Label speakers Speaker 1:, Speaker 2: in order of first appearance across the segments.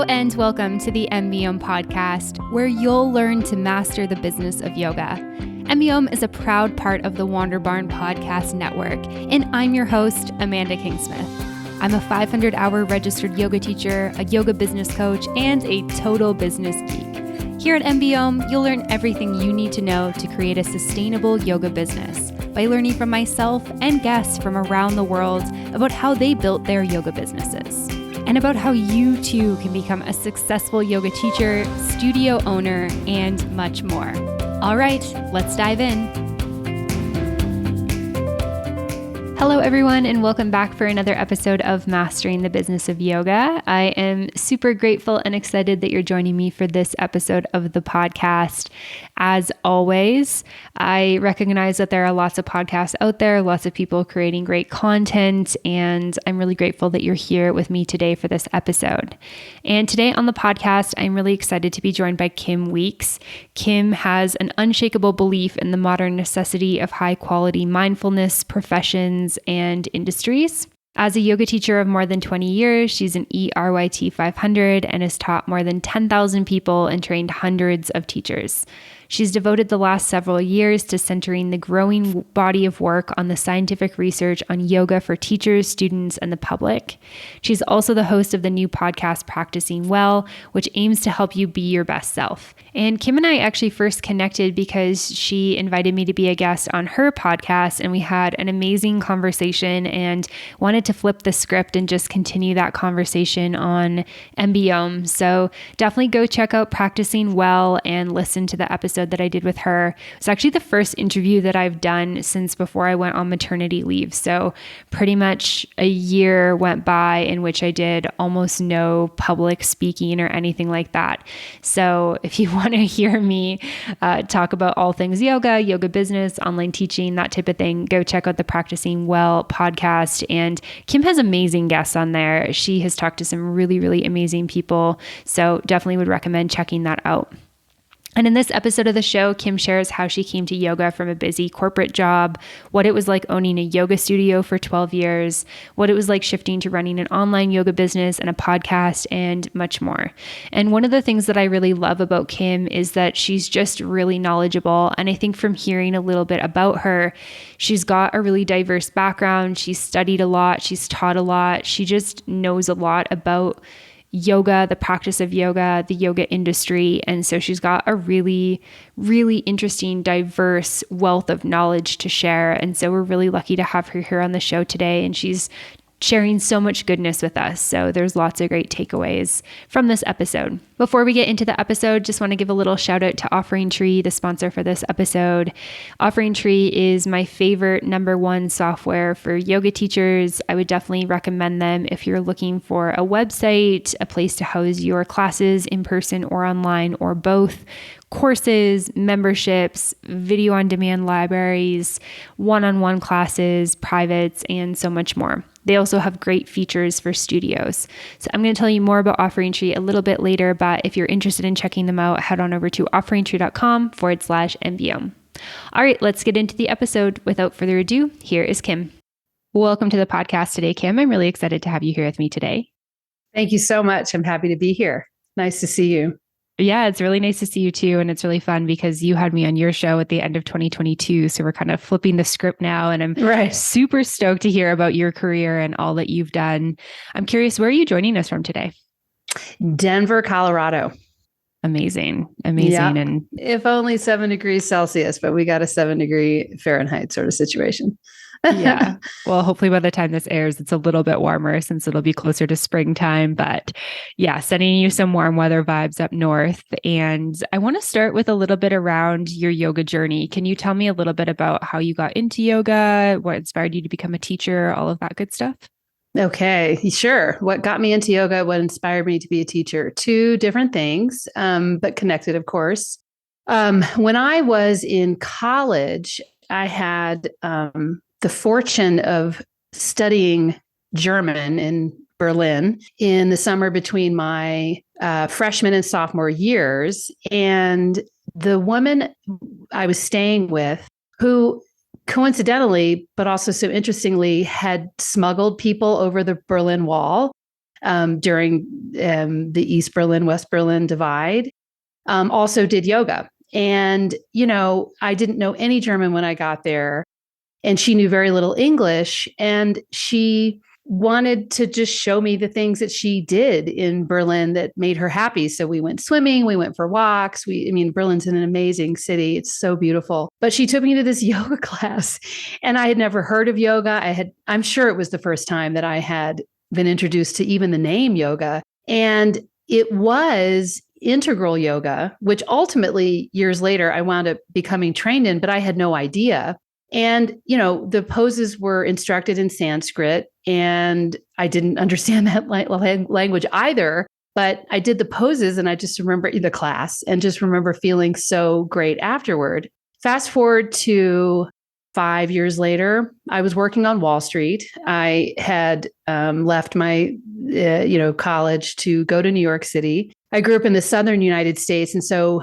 Speaker 1: Hello and welcome to the MBOM podcast, where you'll learn to master the business of yoga. MBOM is a proud part of the Wander Barn Podcast Network, and I'm your host, Amanda Kingsmith. I'm a 500-hour registered yoga teacher, a yoga business coach, and a total business geek. Here at MBOM, you'll learn everything you need to know to create a sustainable yoga business by learning from myself and guests from around the world about how they built their yoga businesses, and about how you too can become a successful yoga teacher, studio owner, and much more. All right, let's dive in. Hello, everyone, and welcome back for another episode of Mastering the Business of Yoga. I am super grateful and excited that you're joining me for this episode of the podcast. As always, I recognize that there are lots of podcasts out there, lots of people creating great content, and I'm really grateful that you're here with me today for this episode. And today on the podcast, I'm really excited to be joined by Kim Weeks. Kim has an unshakable belief in the modern necessity of high-quality mindfulness professions and industries. As a yoga teacher of more than 20 years, she's an E-RYT 500 and has taught more than 10,000 people and trained hundreds of teachers. She's devoted the last several years to centering the growing body of work on the scientific research on yoga for teachers, students, and the public. She's also the host of the new podcast, Practicing Well, which aims to help you be your best self. And Kim and I actually first connected because she invited me to be a guest on her podcast, and we had an amazing conversation and wanted to flip the script and just continue that conversation on MBOM. So definitely go check out Practicing Well and listen to the episode that I did with her. It's actually the first interview that I've done since before I went on maternity leave. So pretty much a year went by in which I did almost no public speaking or anything like that. So if you want to hear me talk about all things yoga, yoga business, online teaching, that type of thing, go check out the Practicing Well podcast. And Kim has amazing guests on there. She has talked to some really, really amazing people. So definitely would recommend checking that out. And in this episode of the show, Kim shares how she came to yoga from a busy corporate job, what it was like owning a yoga studio for 12 years, what it was like shifting to running an online yoga business and a podcast, and much more. And one of the things that I really love about Kim is that she's just really knowledgeable. And I think from hearing a little bit about her, she's got a really diverse background. She's studied a lot. She's taught a lot. She just knows a lot about yoga, the practice of yoga, the yoga industry. And so she's got a really, really interesting, diverse wealth of knowledge to share. And so we're really lucky to have her here on the show today. And she's sharing so much goodness with us. So there's lots of great takeaways from this episode. Before we get into the episode, just want to give a little shout out to Offering Tree, the sponsor for this episode. Offering Tree is my favorite #1 software for yoga teachers. I would definitely recommend them if you're looking for a website, a place to house your classes in person or online or both, courses, memberships, video on demand libraries, one-on-one classes, privates, and so much more. They also have great features for studios. So I'm going to tell you more about Offering Tree a little bit later, but if you're interested in checking them out, head on over to offeringtree.com/MBOM. All right, let's get into the episode. Without further ado, here is Kim. Welcome to the podcast today, Kim. I'm really excited to have you here with me today.
Speaker 2: Thank you so much. I'm happy to be here. Nice to see you.
Speaker 1: Yeah, it's really nice to see you too. And it's really fun because you had me on your show at the end of 2022. So we're kind of flipping the script now. And I'm super stoked to hear about your career and all that you've done. I'm curious, where are you joining us from today?
Speaker 2: Denver, Colorado.
Speaker 1: Amazing.
Speaker 2: Yeah.
Speaker 1: And
Speaker 2: if only 7 degrees Celsius, but we got a 7-degree Fahrenheit sort of situation.
Speaker 1: Yeah. Well, hopefully by the time this airs, it's a little bit warmer since it'll be closer to springtime. But yeah, sending you some warm weather vibes up north. And I want to start with a little bit around your yoga journey. Can you tell me a little bit about how you got into yoga, what inspired you to become a teacher, all of that good stuff?
Speaker 2: Okay, sure. What got me into yoga, what inspired me to be a teacher? 2 different things, but connected, of course. When I was in college, I had the fortune of studying German in Berlin in the summer between my freshman and sophomore years. And the woman I was staying with, who coincidentally, but also so interestingly, had smuggled people over the Berlin Wall. during the East Berlin, West Berlin divide, also did yoga. And, I didn't know any German when I got there, and she knew very little English. And she wanted to just show me the things that she did in Berlin that made her happy. So we went swimming, we went for walks. Berlin's an amazing city. It's so beautiful. But she took me to this yoga class, and I had never heard of yoga. I'm sure it was the first time that I had been introduced to even the name yoga. And it was integral yoga, which ultimately years later I wound up becoming trained in, but I had no idea. And, the poses were instructed in Sanskrit, and I didn't understand that language either, but I did the poses, and I just remember the class and just remember feeling so great afterward. Fast forward to 5 years later, I was working on Wall Street. I had left my, college to go to New York City. I grew up in the Southern United States. And so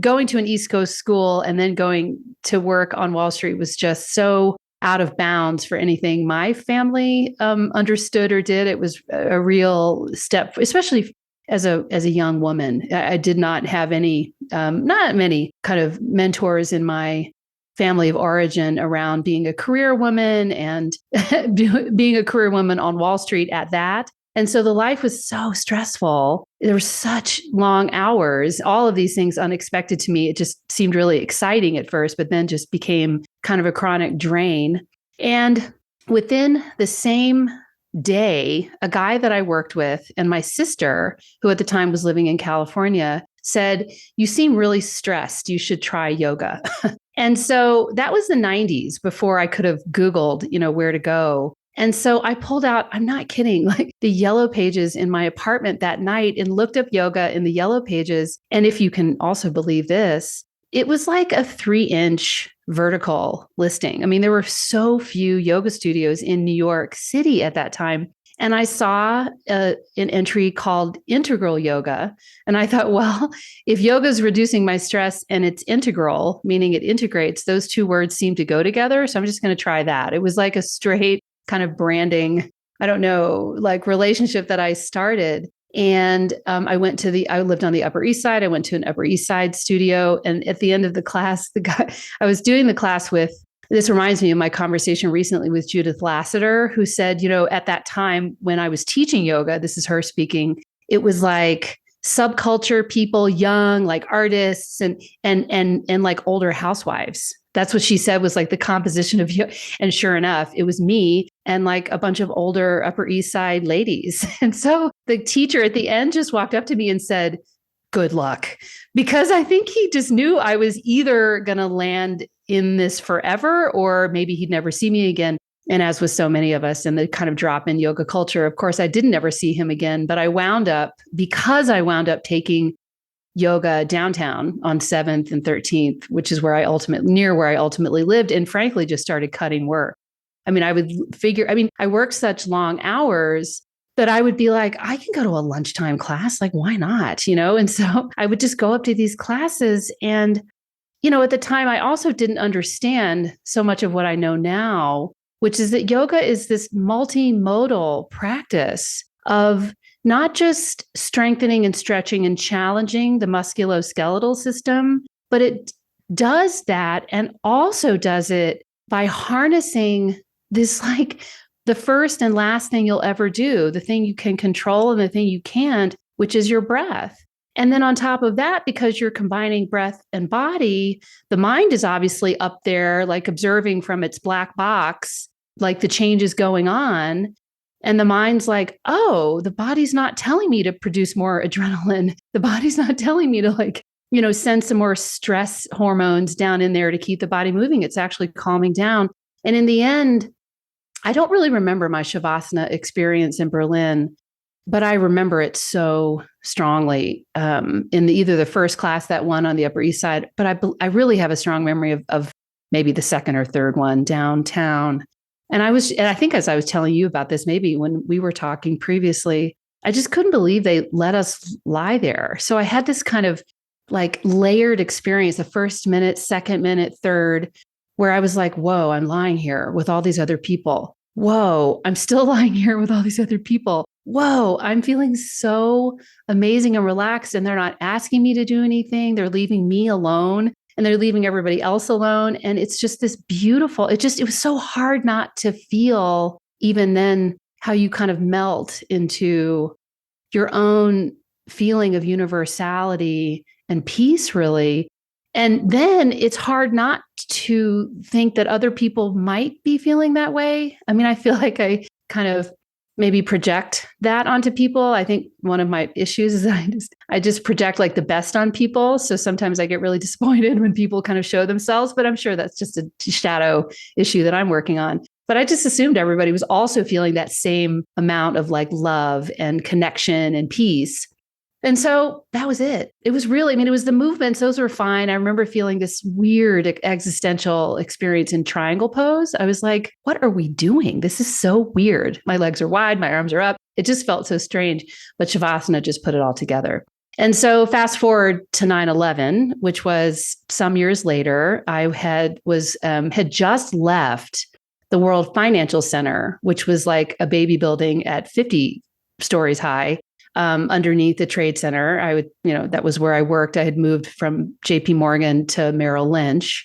Speaker 2: going to an East Coast school and then going to work on Wall Street was just so out of bounds for anything my family understood or did. It was a real step, especially as a young woman. I did not have not many kind of mentors in my family of origin around being a career woman and being a career woman on Wall Street at that. And so the life was so stressful. There were such long hours, all of these things unexpected to me. It just seemed really exciting at first, but then just became kind of a chronic drain. And within the same day, a guy that I worked with and my sister, who at the time was living in California, said, "You seem really stressed. You should try yoga." And so that was the 90s before I could have Googled, where to go. And so I pulled out, I'm not kidding, like the yellow pages in my apartment that night and looked up yoga in the yellow pages. And if you can also believe this, it was like a 3-inch vertical listing. There were so few yoga studios in New York City at that time. And I saw an entry called integral yoga. And I thought, well, if yoga is reducing my stress and it's integral, meaning it integrates, those two words seem to go together. So I'm just going to try that. It was like a straight kind of branding, like relationship that I started. And I lived on the Upper East Side. I went to an Upper East Side studio. And at the end of the class, the guy I was doing the class with, this reminds me of my conversation recently with Judith Lassiter, who said, at that time when I was teaching yoga, this is her speaking, it was like subculture people, young, like artists and like older housewives. That's what she said was like the composition of yoga. And sure enough, it was me and like a bunch of older Upper East Side ladies. And so the teacher at the end just walked up to me and said, "Good luck," because I think he just knew I was either going to land in this forever or maybe he'd never see me again. And as with so many of us in the kind of drop in yoga culture, of course, I didn't ever see him again. But I wound up taking yoga downtown on 7th and 13th, which is where I ultimately lived, and frankly, just started cutting work. I worked such long hours that I would be like, I can go to a lunchtime class. Like, why not? And so I would just go up to these classes. And, at the time, I also didn't understand so much of what I know now, which is that yoga is this multimodal practice of not just strengthening and stretching and challenging the musculoskeletal system, but it does that and also does it by harnessing this, like the first and last thing you'll ever do, the thing you can control and the thing you can't, which is your breath. And then on top of that, because you're combining breath and body, the mind is obviously up there, like observing from its black box, like the changes going on. And the mind's like, oh, the body's not telling me to produce more adrenaline. The body's not telling me to send some more stress hormones down in there to keep the body moving. It's actually calming down. And in the end, I don't really remember my Shavasana experience in Berlin, but I remember it so strongly in either the first class, that one on the Upper East Side, but I really have a strong memory of maybe the second or third one downtown. And I think as I was telling you about this, maybe when we were talking previously, I just couldn't believe they let us lie there. So I had this kind of like layered experience, the first minute, second minute, third, where I was like, whoa, I'm lying here with all these other people. Whoa, I'm still lying here with all these other people. whoa, I'm feeling so amazing and relaxed. And they're not asking me to do anything. They're leaving me alone and they're leaving everybody else alone. And it's just this beautiful, it was so hard not to feel even then how you kind of melt into your own feeling of universality and peace, really. And then it's hard not to think that other people might be feeling that way. I mean, I feel like I kind of maybe project that onto people. I think one of my issues is I just project like the best on people. So sometimes I get really disappointed when people kind of show themselves, but I'm sure that's just a shadow issue that I'm working on. But I just assumed everybody was also feeling that same amount of like love and connection and peace. And so that was it. It was really, I mean, it was the movements. Those were fine. I remember feeling this weird existential experience in triangle pose. I was like, what are we doing? This is so weird. My legs are wide, my arms are up. It just felt so strange. But Shavasana just put it all together. And so fast forward to 9/11, which was some years later, I had just left the World Financial Center, which was like a baby building at 50 stories high. Underneath the Trade Center. That was where I worked. I had moved from JP Morgan to Merrill Lynch.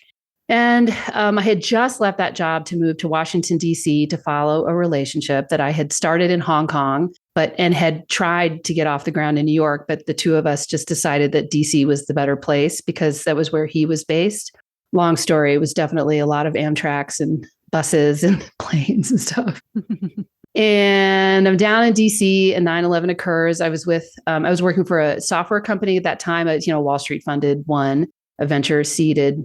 Speaker 2: And I had just left that job to move to Washington, D.C. to follow a relationship that I had started in Hong Kong, and had tried to get off the ground in New York. But the two of us just decided that D.C. was the better place because that was where he was based. Long story, it was definitely a lot of Amtraks and buses and planes and stuff. And I'm down in DC and 9/11 occurs. I was working for a software company at that time, Wall Street funded one, a venture seeded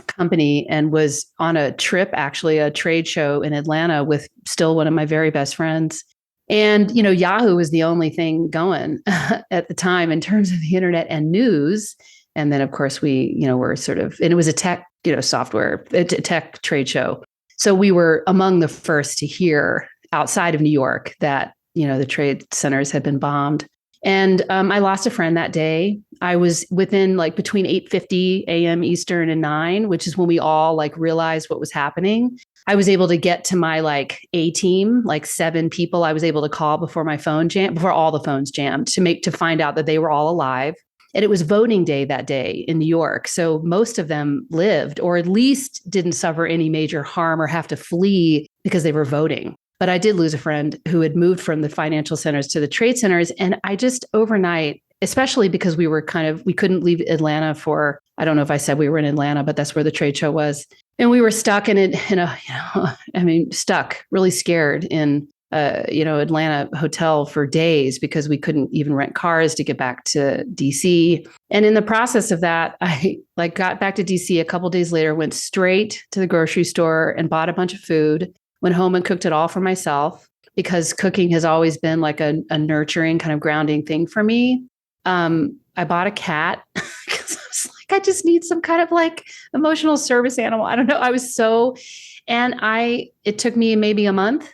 Speaker 2: company, and was on a trip, actually a trade show in Atlanta with still one of my very best friends. And, Yahoo was the only thing going at the time in terms of the internet and news. And then of course we, were sort of, and it was a tech, a tech trade show. So we were among the first to hear outside of New York that, the trade centers had been bombed. And I lost a friend that day. I was within between 8:50 a.m. Eastern and 9, which is when we all realized what was happening. I was able to get to my A team, 7 people I was able to call before my phone jammed, before all the phones jammed, to find out that they were all alive. And it was voting day that day in New York. So most of them lived, or at least didn't suffer any major harm or have to flee because they were voting. But I did lose a friend who had moved from the financial centers to the trade centers. And I just overnight, especially because we couldn't leave Atlanta for, I don't know if I said we were in Atlanta, but that's where the trade show was. And we were stuck stuck, really scared in Atlanta hotel for days because we couldn't even rent cars to get back to DC. And in the process of that, I got back to DC a couple of days later, went straight to the grocery store and bought a bunch of food. Went home and cooked it all for myself because cooking has always been a nurturing kind of grounding thing for me. I bought a cat because I was I just need some kind of emotional service animal. I don't know. It took me maybe a month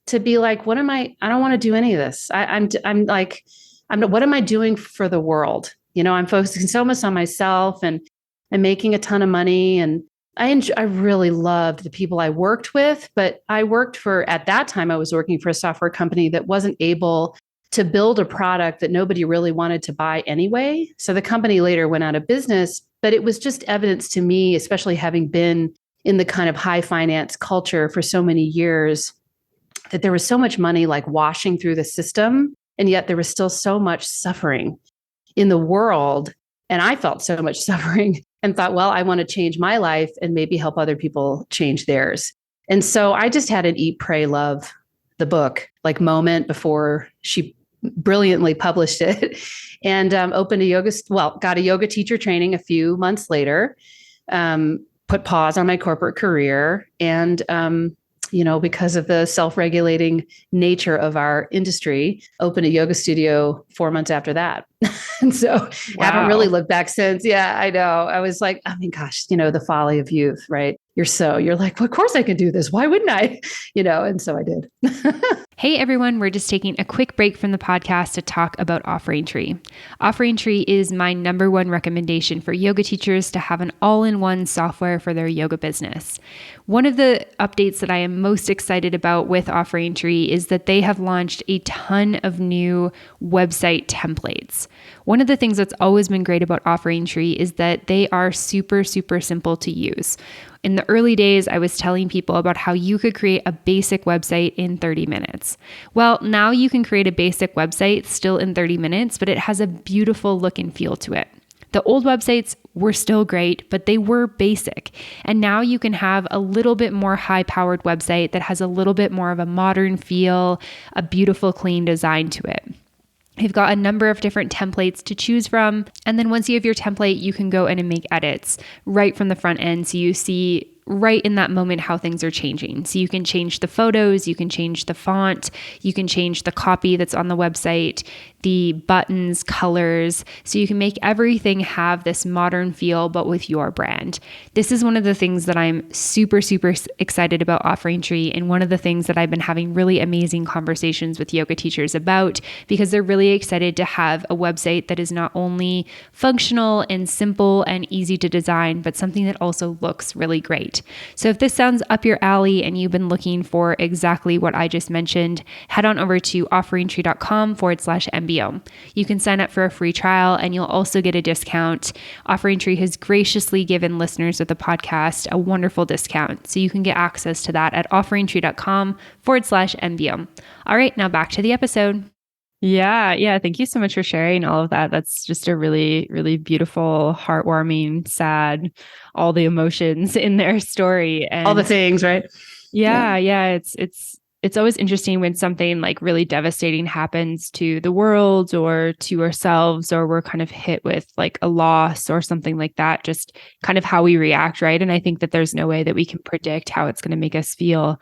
Speaker 2: to be what am I don't want to do any of this. What am I doing for the world? I'm focusing so much on myself and I'm making a ton of money, and I really loved the people I worked with, but at that time, I was working for a software company that wasn't able to build a product that nobody really wanted to buy anyway. So the company later went out of business, but it was just evidence to me, especially having been in the kind of high finance culture for so many years, that there was so much money washing through the system. And yet there was still so much suffering in the world. And I felt so much suffering and thought, well, I want to change my life and maybe help other people change theirs. And so I just had an Eat, Pray, Love, the book, moment before she brilliantly published it, and got a yoga teacher training a few months later, put pause on my corporate career. And because of the self-regulating nature of our industry, opened a yoga studio 4 months after that. And so haven't really looked back since. Yeah, I know. I was gosh, the folly of youth, right? you're like, well, of course I can do this. Why wouldn't I? And so I did.
Speaker 1: Hey everyone, we're just taking a quick break from the podcast to talk about E-RYT. E-RYT is my number one recommendation for yoga teachers to have an all-in-one software for their yoga business. One of the updates that I am most excited about with E-RYT is that they have launched a ton of new website templates. One of the things that's always been great about E-RYT is that they are super, super simple to use. In the early days, I was telling people about how you could create a basic website in 30 minutes. Well, now you can create a basic website still in 30 minutes, but it has a beautiful look and feel to it. The old websites were still great, but they were basic. And now you can have a little bit more high-powered website that has a little bit more of a modern feel, a beautiful, clean design to it. You've got a number of different templates to choose from. And then once you have your template, you can go in and make edits right from the front end. So you see right in that moment how things are changing. So you can change the photos, you can change the font, you can change the copy that's on the website, the buttons, colors. So you can make everything have this modern feel, but with your brand. This is one of the things that I'm super, super excited about E-RYT, and one of the things that I've been having really amazing conversations with yoga teachers about, because they're really excited to have a website that is not only functional and simple and easy to design, but something that also looks really great. So if this sounds up your alley and you've been looking for exactly what I just mentioned, head on over to offerintree.com/MBO. You can sign up for a free trial and you'll also get a discount. E-RYT has graciously given listeners of the podcast a wonderful discount. So you can get access to that at offerintree.com/MBO. All right, now back to the episode. Yeah. Thank you so much for sharing all of that. That's just a really, really beautiful, heartwarming, sad, all the emotions in their story. And
Speaker 2: all the things, right?
Speaker 1: Yeah. It's always interesting when something like really devastating happens to the world or to ourselves, or we're kind of hit with like a loss or something like that, just kind of how we react, right? And I think that there's no way that we can predict how it's going to make us feel.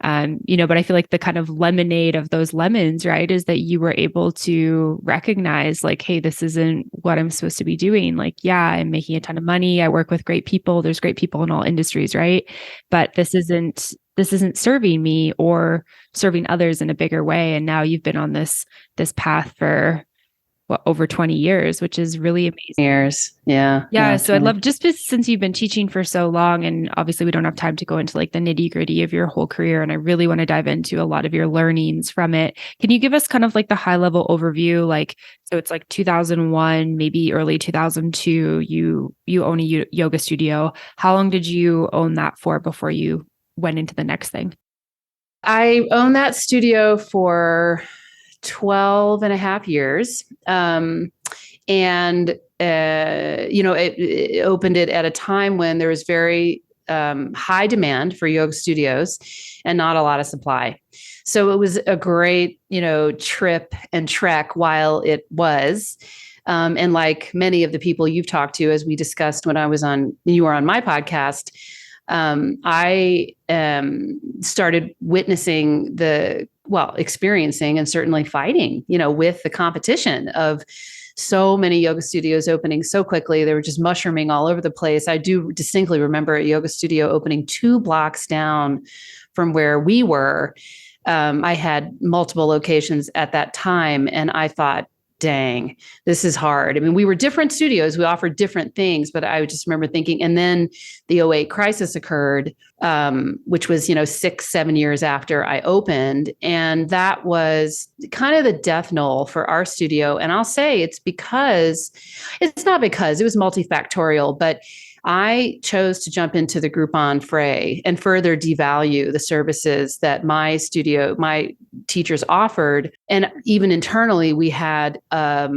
Speaker 1: But I feel like the kind of lemonade of those lemons, right, is that you were able to recognize like, hey, this isn't what I'm supposed to be doing. Like, yeah, I'm making a ton of money. I work with great people. There's great people in all industries, right? But this isn't serving me or serving others in a bigger way. And now you've been on this path for over 20 years, which is really amazing.
Speaker 2: Years. Yeah.
Speaker 1: So I'd love, just since you've been teaching for so long, and obviously we don't have time to go into like the nitty-gritty of your whole career, and I really want to dive into a lot of your learnings from it. Can you give us kind of like the high level overview? Like, so it's like 2001, maybe early 2002, you own a yoga studio. How long did you own that for before you went into the next thing?
Speaker 2: I owned that studio for 12 and a half years. It opened it at a time when there was very high demand for yoga studios and not a lot of supply. So it was a great, trip and trek while it was. And like many of the people you've talked to, as we discussed when you were on my podcast, I started witnessing experiencing and certainly fighting, with the competition of so many yoga studios opening so quickly. They were just mushrooming all over the place. I do distinctly remember a yoga studio opening 2 blocks down from where we were. I had multiple locations at that time, and I thought, dang, this is hard. I mean, we were different studios. We offered different things, but I just remember thinking, and then the '08 crisis occurred, which was, 6-7 years after I opened. And that was kind of the death knell for our studio. And I'll say it's not because it was multifactorial, but I chose to jump into the Groupon fray and further devalue the services that my teachers offered. And even internally, we had a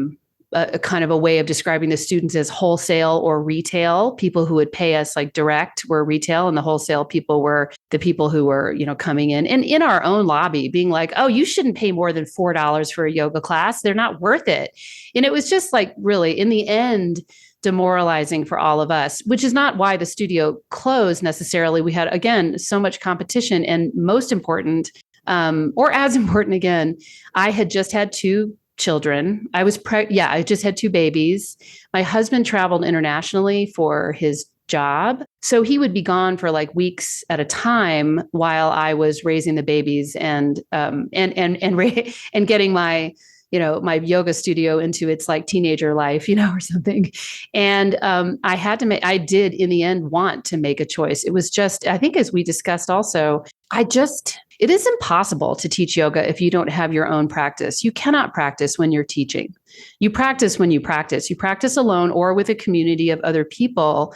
Speaker 2: kind of a way of describing the students as wholesale or retail. People who would pay us like direct were retail, and the wholesale people were the people who were, coming in and in our own lobby being like, oh, you shouldn't pay more than $4 for a yoga class. They're not worth it. And it was just like really, in the end, demoralizing for all of us, which is not why the studio closed necessarily. We had, again, so much competition, and most important, or as important again, I had just had 2 children. I just had 2 babies. My husband traveled internationally for his job. So he would be gone for like weeks at a time while I was raising the babies and getting my my yoga studio into its like teenager life, or something. And I did in the end want to make a choice. It was just, I think as we discussed also, it is impossible to teach yoga if you don't have your own practice. You cannot practice when you're teaching. You practice when you practice. You practice alone or with a community of other people,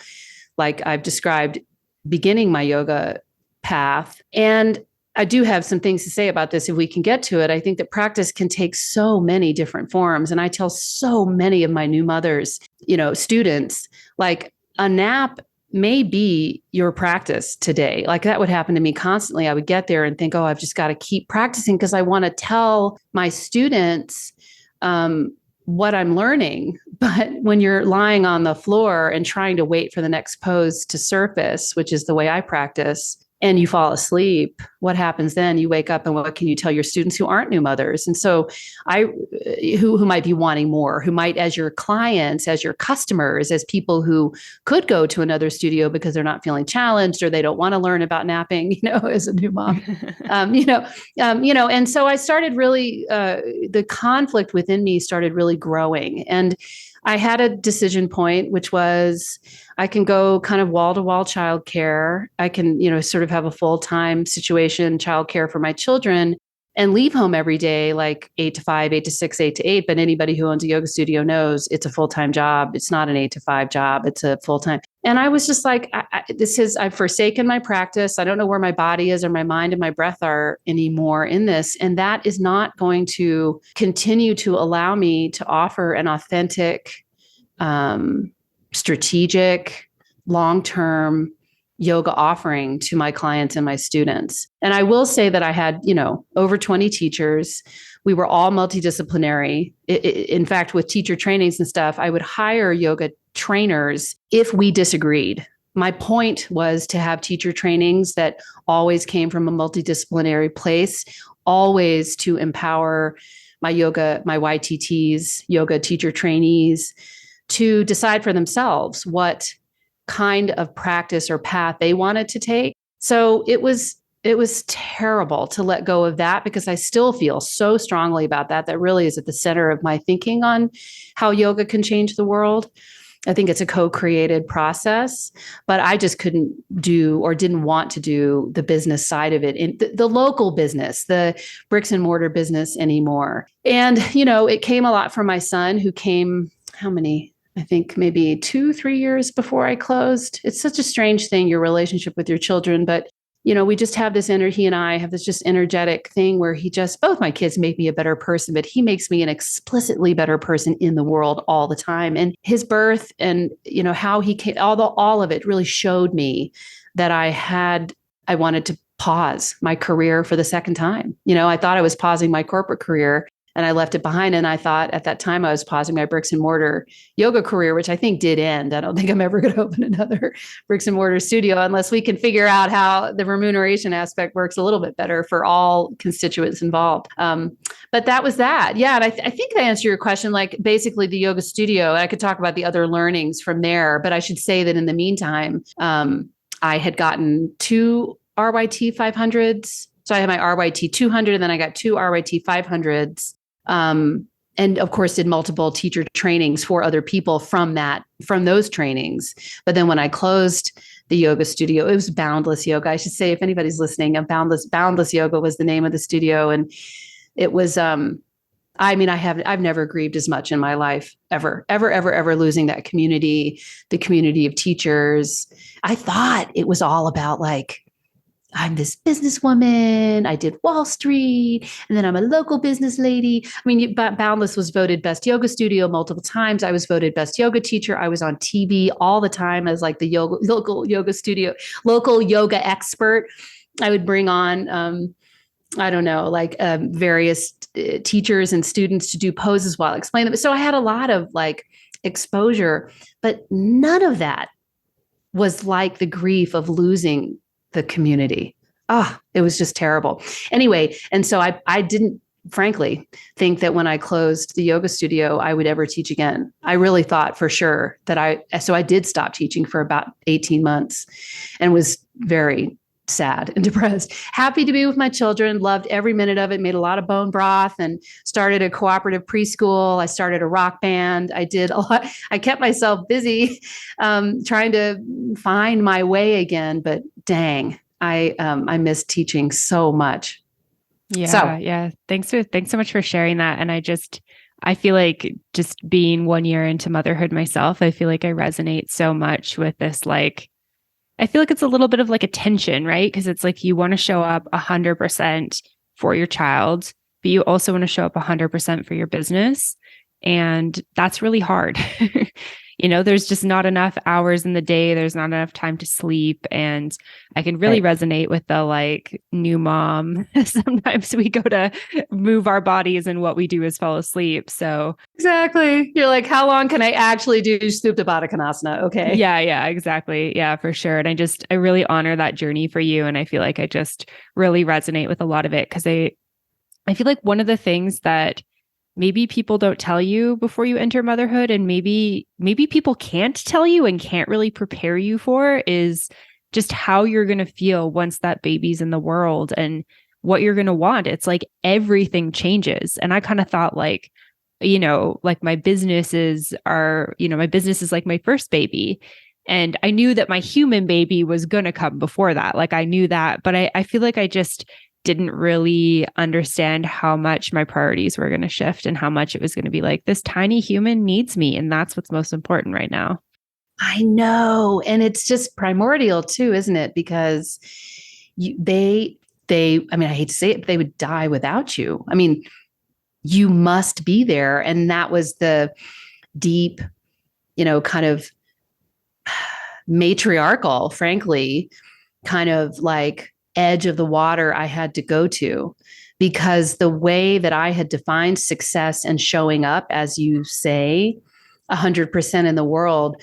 Speaker 2: like I've described beginning my yoga path. And I do have some things to say about this if we can get to it. I think that practice can take so many different forms. And I tell so many of my new mothers, students, like a nap may be your practice today. Like that would happen to me constantly. I would get there and think, oh, I've just got to keep practicing because I want to tell my students what I'm learning. But when you're lying on the floor and trying to wait for the next pose to surface, which is the way I practice, and you fall asleep, what happens then? You wake up and what can you tell your students who aren't new mothers? And so who might be wanting more, who might, as your clients, as your customers, as people who could go to another studio because they're not feeling challenged or they don't want to learn about napping, as a new mom, and so I started really, the conflict within me started really growing. And I had a decision point, which was I can go kind of wall to wall childcare. I can, sort of have a full-time situation, childcare for my children and leave home every day, like 8 to 5, 8 to 6, 8 to 8. But anybody who owns a yoga studio knows it's a full-time job. It's not an 8 to 5 job. It's a full-time. And I was just like, I've forsaken my practice. I don't know where my body is or my mind and my breath are anymore in this. And that is not going to continue to allow me to offer an authentic, strategic, long-term yoga offering to my clients and my students. And I will say that I had, over 20 teachers. We were all multidisciplinary. In fact, with teacher trainings and stuff, I would hire yoga trainers if we disagreed. My point was to have teacher trainings that always came from a multidisciplinary place, always to empower my YTTs, yoga teacher trainees, to decide for themselves what kind of practice or path they wanted to take. So it was terrible to let go of that because I still feel so strongly about that. That really is at the center of my thinking on how yoga can change the world. I think it's a co-created process, but I just couldn't do or didn't want to do the business side of it, in the local business, the bricks and mortar business anymore. And, it came a lot from my son who came, I think maybe 2-3 years before I closed. It's such a strange thing, your relationship with your children, but we just have he and I have this just energetic thing where both my kids make me a better person, but he makes me an explicitly better person in the world all the time. And his birth and, how he came, all of it really showed me that I wanted to pause my career for the second time. I thought I was pausing my corporate career and I left it behind. And I thought at that time I was pausing my bricks and mortar yoga career, which I think did end. I don't think I'm ever going to open another bricks and mortar studio unless we can figure out how the remuneration aspect works a little bit better for all constituents involved. But that was that. Yeah. And I think that answered your question, like basically the yoga studio. I could talk about the other learnings from there, but I should say that in the meantime, I had gotten 2 RYT 500s. So I had my RYT 200 and then I got 2 RYT 500s. And of course, did multiple teacher trainings for other people from those trainings. But then when I closed the yoga studio, it was Boundless Yoga. I should say, if anybody's listening, Boundless Yoga was the name of the studio. And it was, I've never grieved as much in my life, ever losing that community, the community of teachers. I thought it was all about like, I'm this businesswoman. I did Wall Street, and then I'm a local business lady. Boundless was voted best yoga studio multiple times. I was voted best yoga teacher. I was on TV all the time as like the local yoga studio, local yoga expert. I would bring on, various teachers and students to do poses while I explain them. So I had a lot of like exposure, but none of that was like the grief of losing the community. It was just terrible. Anyway, and so I didn't frankly think that when I closed the yoga studio, I would ever teach again. I really thought for sure that so I did stop teaching for about 18 months and was very sad and depressed. Happy to be with my children, loved every minute of it, made a lot of bone broth and started a cooperative preschool. I started a rock band. I did a lot. I kept myself busy trying to find my way again, but dang, I miss teaching so much.
Speaker 1: Yeah,
Speaker 2: So
Speaker 1: yeah. Thanks so much for sharing that. And I feel like just being 1 year into motherhood myself, I feel like I resonate so much with this. Like, I feel like it's a little bit of like a tension, right? Because it's like you want to show up 100% for your child, but you also want to show up 100% for your business. And that's really hard. There's just not enough hours in the day. There's not enough time to sleep. And I can really
Speaker 2: right.
Speaker 1: resonate with the like new mom. Sometimes we go to move our bodies and what we do is fall asleep. So
Speaker 2: Exactly. You're like, how long can I actually do Supta Baddha Konasana? Okay.
Speaker 1: yeah, exactly. Yeah, for sure. And I really honor that journey for you. And I feel like I just really resonate with a lot of it because I feel like one of the things that maybe people don't tell you before you enter motherhood, and maybe people can't tell you and can't really prepare you for, is just how you're going to feel once that baby's in the world and what you're going to want. It's like everything changes. And I kind of thought like, like my business is like my first baby. And I knew that my human baby was going to come before that. Like I knew that, but I feel like I just didn't really understand how much my priorities were going to shift and how much it was going to be like, this tiny human needs me. And that's what's most important right now.
Speaker 2: I know. And it's just primordial too, isn't it? Because I mean, I hate to say it, but they would die without you. I mean, you must be there. And that was the deep, kind of matriarchal, frankly, kind of like edge of the water I had to go to, because the way that I had defined success and showing up, as you say, 100% in the world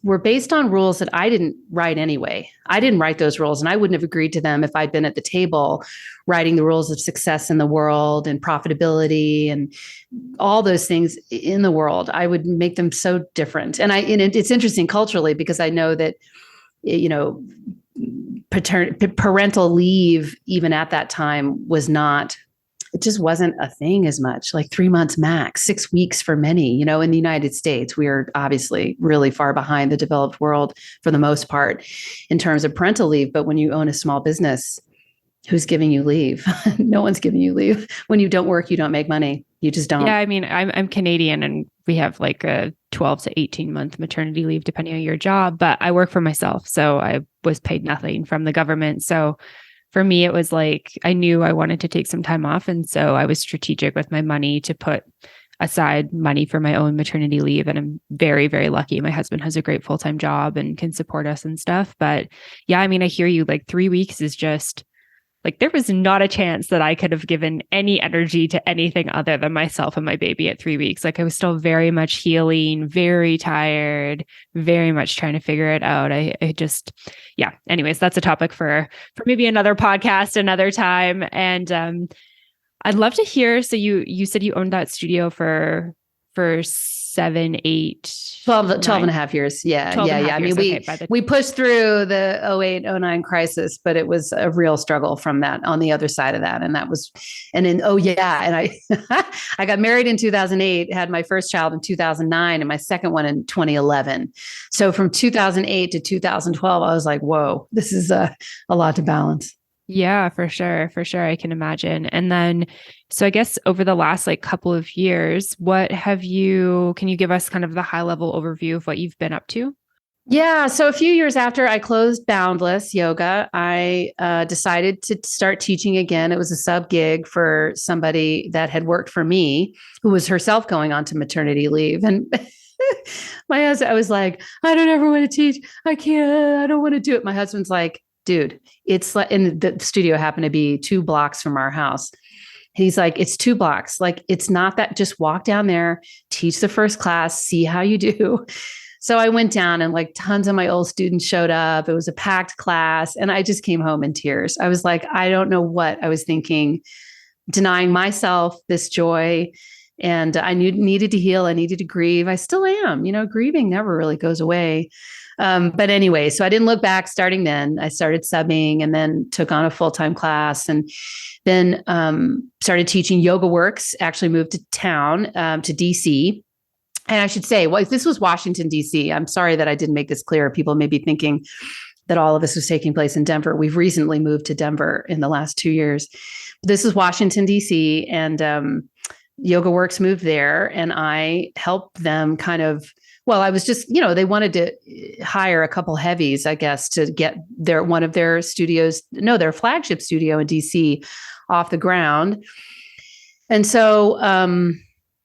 Speaker 2: were based on rules that I didn't write anyway. I didn't write those rules, and I wouldn't have agreed to them if I'd been at the table writing the rules of success in the world and profitability and all those things in the world. I would make them so different. And it's interesting culturally because I know that, parental leave, even at that time, it just wasn't a thing as much, like 3 months max, 6 weeks for many. In the United States, we are obviously really far behind the developed world for the most part in terms of parental leave. But when you own a small business, who's giving you leave? No one's giving you leave. When you don't work, you don't make money. You just don't.
Speaker 1: Yeah, I mean, I'm Canadian and we have like a 12 to 18-month maternity leave depending on your job, but I work for myself. So I was paid nothing from the government. So for me, it was like I knew I wanted to take some time off. And so I was strategic with my money to put aside money for my own maternity leave. And I'm very, very lucky. My husband has a great full-time job and can support us and stuff. But yeah, I mean, I hear you, like 3 weeks is just like, there was not a chance that I could have given any energy to anything other than myself and my baby at 3 weeks. Like I was still very much healing, very tired, very much trying to figure it out. I just, yeah. Anyways, that's a topic for maybe another podcast, another time. And I'd love to hear. So you said you owned that studio for 7, 8,
Speaker 2: 12
Speaker 1: 9,
Speaker 2: and a half years. Yeah.
Speaker 1: 12
Speaker 2: Yeah.
Speaker 1: and a
Speaker 2: Yeah.
Speaker 1: half
Speaker 2: I mean,
Speaker 1: years. Okay,
Speaker 2: we pushed through the 08, 09 crisis, but it was a real struggle from that on the other side of that. And that was, and then, oh yeah. And I got married in 2008, had my first child in 2009 and my second one in 2011. So from 2008 to 2012, I was like, whoa, this is a lot to balance.
Speaker 1: Yeah, for sure. For sure. I can imagine. And then, so I guess over the last like couple of years, can you give us kind of the high level overview of what you've been up to?
Speaker 2: Yeah. So a few years after I closed Boundless Yoga, I decided to start teaching again. It was a sub gig for somebody that had worked for me, who was herself going on to maternity leave. And my husband, I was like, I don't ever want to teach. I can't, I don't want to do it. My husband's like, dude, it's like, and the studio happened to be 2 blocks from our house. He's like, it's 2 blocks. Like, it's not that, just walk down there, teach the first class, see how you do. So I went down and like tons of my old students showed up. It was a packed class. And I just came home in tears. I was like, I don't know what I was thinking denying myself this joy. And I needed to heal. I needed to grieve. I still am, grieving never really goes away. But anyway, so I didn't look back starting then. I started subbing and then took on a full-time class, and then started teaching Yoga Works, actually moved to town, to DC. And I should say, well, this was Washington, DC. I'm sorry that I didn't make this clear. People may be thinking that all of this was taking place in Denver. We've recently moved to Denver in the last 2 years. This is Washington, DC, and Yoga Works moved there, and I helped them I was just, they wanted to hire a couple heavies, I guess, to get their flagship studio in DC off the ground. And so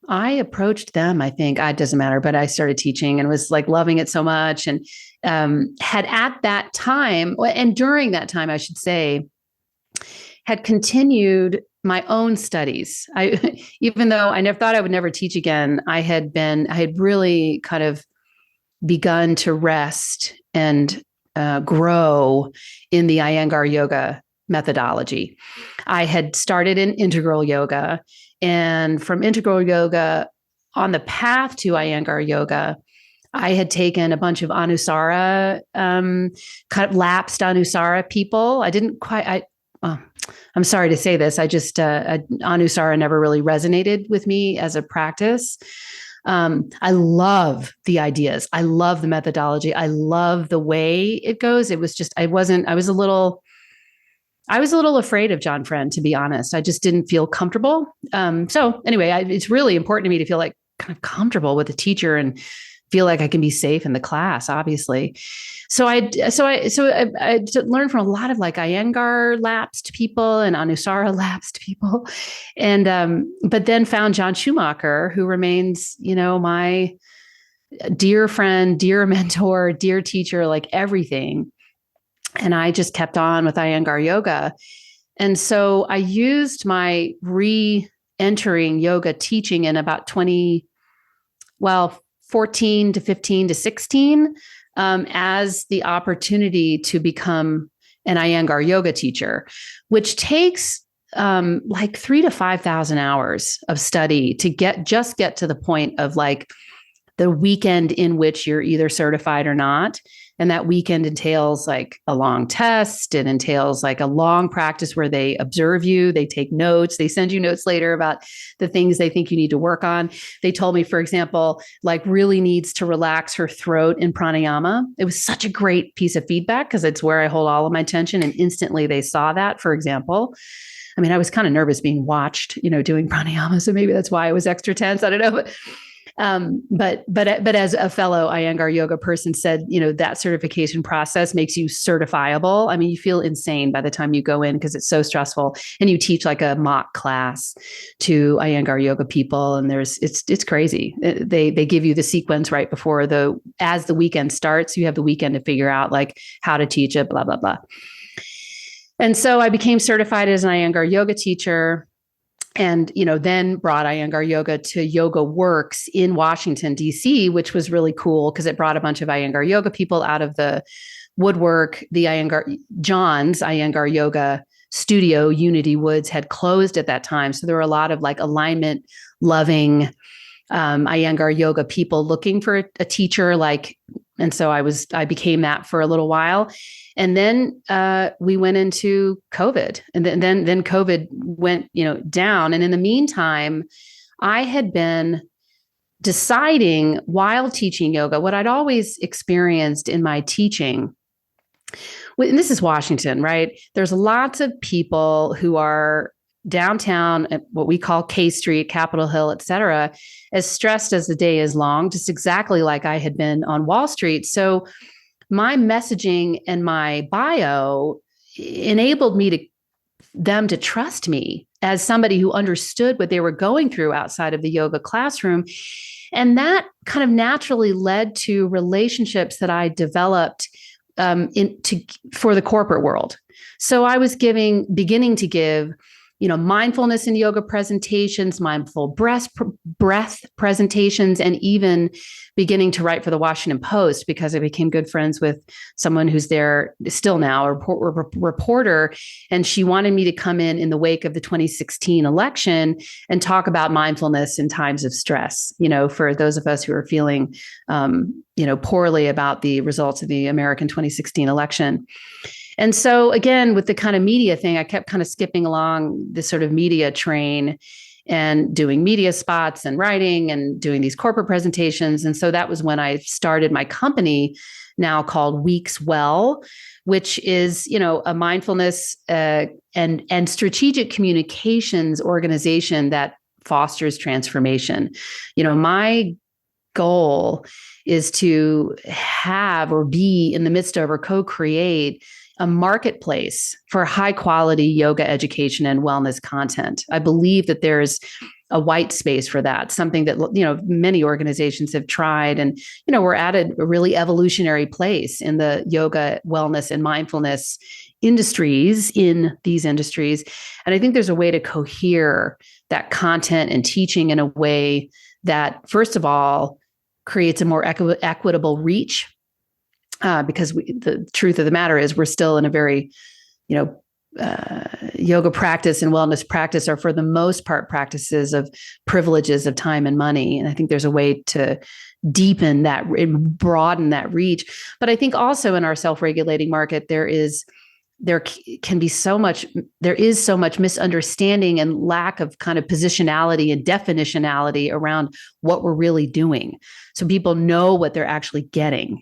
Speaker 2: I approached them, I think, it doesn't matter, but I started teaching and was like loving it so much, and had at that time, and during that time, I should say, had continued my own studies. Even though I never thought I would never teach again, I had really kind of begun to rest and grow in the Iyengar yoga methodology. I had started in integral yoga, and from integral yoga on the path to Iyengar yoga, I had taken a bunch of Anusara, kind of lapsed Anusara people. I'm sorry to say this. Anusara never really resonated with me as a practice. I love the ideas. I love the methodology. I love the way it goes. It was just, I was a little afraid of John Friend, to be honest. I just didn't feel comfortable. So anyway, it's really important to me to feel like kind of comfortable with a teacher and feel like I can be safe in the class, obviously. So I learned from a lot of like Iyengar lapsed people and Anusara lapsed people. And, but then found John Schumacher, who remains, my dear friend, dear mentor, dear teacher, like everything. And I just kept on with Iyengar yoga. And so I used my re-entering yoga teaching in about 14 to 15 to 16 as the opportunity to become an Iyengar yoga teacher, which takes like 3,000 to 5,000 hours of study to get to the point of like the weekend in which you're either certified or not. And that weekend entails like a long test. It entails like a long practice where they observe you, they take notes, they send you notes later about the things they think you need to work on. They told me, for example, like really needs to relax her throat in pranayama. It was such a great piece of feedback because it's where I hold all of my attention. And instantly they saw that, for example. I mean, I was kind of nervous being watched, doing pranayama. So maybe that's why I was extra tense. I don't know. But as a fellow Iyengar yoga person said, that certification process makes you certifiable. I mean, you feel insane by the time you go in because it's so stressful, and you teach like a mock class to Iyengar yoga people. And it's crazy. They give you the sequence right before as the weekend starts. You have the weekend to figure out like how to teach it, blah, blah, blah. And so I became certified as an Iyengar yoga teacher. And, then brought Iyengar yoga to Yoga Works in Washington, DC, which was really cool because it brought a bunch of Iyengar yoga people out of the woodwork. John's Iyengar yoga studio, Unity Woods, had closed at that time. So there were a lot of like alignment loving Iyengar yoga people looking for a teacher. And so I became that for a little while. And then we went into COVID, and then COVID went, down. And in the meantime, I had been deciding while teaching yoga, what I'd always experienced in my teaching. And this is Washington, right? There's lots of people who are downtown at what we call K Street, Capitol Hill, et cetera, as stressed as the day is long, just exactly like I had been on Wall Street. So my messaging and my bio enabled them to trust me as somebody who understood what they were going through outside of the yoga classroom. And that kind of naturally led to relationships that I developed for the corporate world. So I was beginning to give, mindfulness in yoga presentations, mindful breath presentations, and even beginning to write for the Washington Post because I became good friends with someone who's there still now, a reporter. And she wanted me to come in the wake of the 2016 election and talk about mindfulness in times of stress, for those of us who are feeling, poorly about the results of the American 2016 election. And so again, with the kind of media thing, I kept kind of skipping along this sort of media train and doing media spots and writing and doing these corporate presentations. And so that was when I started my company now called Weeks Well, which is, a mindfulness and strategic communications organization that fosters transformation. My goal is to have or be in the midst of or co-create a marketplace for high quality yoga education and wellness content. I believe that there's a white space for that, something that, many organizations have tried. And, we're at a really evolutionary place in the yoga, wellness, and mindfulness industries in these industries. And I think there's a way to cohere that content and teaching in a way that, first of all, creates a more equitable reach. Because the truth of the matter is we're still in a very, yoga practice and wellness practice are for the most part practices of privileges of time and money. And I think there's a way to deepen that and broaden that reach. But I think also in our self-regulating market, there is so much misunderstanding and lack of kind of positionality and definitionality around what we're really doing. So people know what they're actually getting,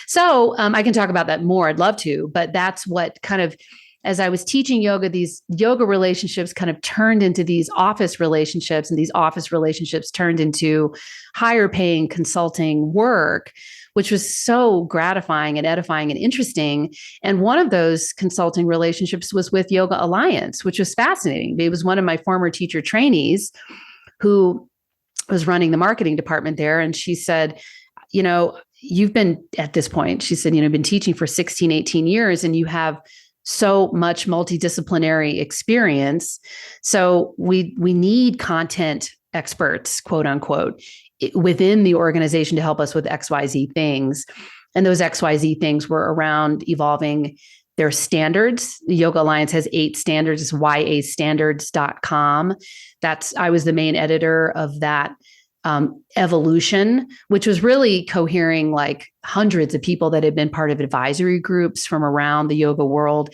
Speaker 2: So I can talk about that more. I'd love to, but that's what kind of, as I was teaching yoga, these yoga relationships kind of turned into these office relationships, and these office relationships turned into higher paying consulting work, which was so gratifying and edifying and interesting. And one of those consulting relationships was with Yoga Alliance, which was fascinating. It was one of my former teacher trainees who was running the marketing department there. And she said, you've been at this point, she said, been teaching for 16, 18 years, and you have so much multidisciplinary experience. So we need content experts, quote unquote, within the organization to help us with XYZ things. And those XYZ things were around evolving their standards. The Yoga Alliance has 8 standards. It's yastandards.com. I was the main editor of that evolution, which was really cohering like hundreds of people that had been part of advisory groups from around the yoga world